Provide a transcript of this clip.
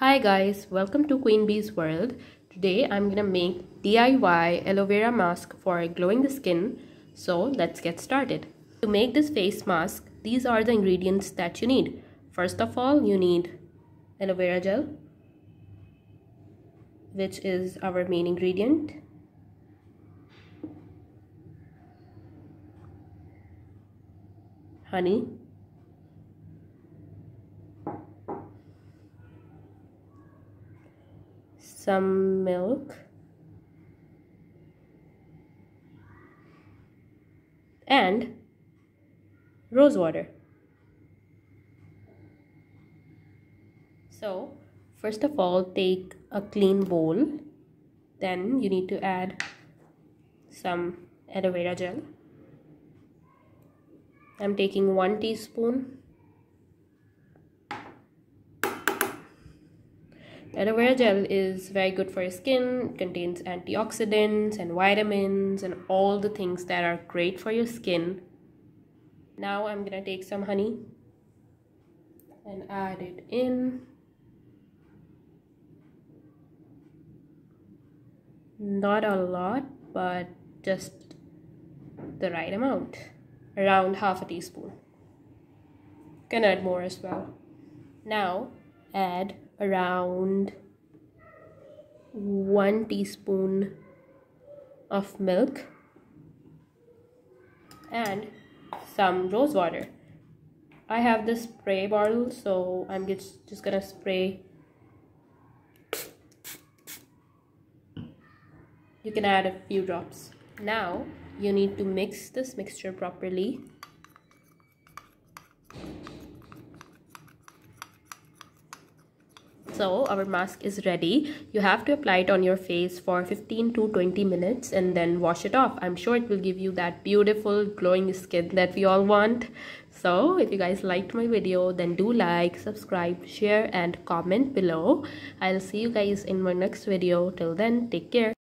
Hi guys, welcome to Queen Bee's World. Today I'm gonna make DIY aloe vera mask for glowing the skin. So let's get started. To make this face mask, these are the ingredients that you need. First of all, you need aloe vera gel, which is our main ingredient. Honey. Some milk. And rose water. So first of all, take a clean bowl. Then you need to add some aloe vera gel. I'm taking 1 teaspoon. Aloe vera gel is very good for your skin. It contains antioxidants and vitamins and all the things that are great for your skin. Now I'm gonna take some honey and add it in. Not a lot, but just the right amount. Around half a teaspoon. Can add more as well. Now add around 1 teaspoon of milk and some rose water. I have this spray bottle, so I'm just gonna spray. You can add a few drops. Now you need to mix this mixture properly. So our mask is ready. You have to apply it on your face for 15 to 20 minutes and then wash it off. I'm sure it will give you that beautiful glowing skin that we all want. So if you guys liked my video, then do like, subscribe, share and comment below. I'll see you guys in my next video. Till then, take care.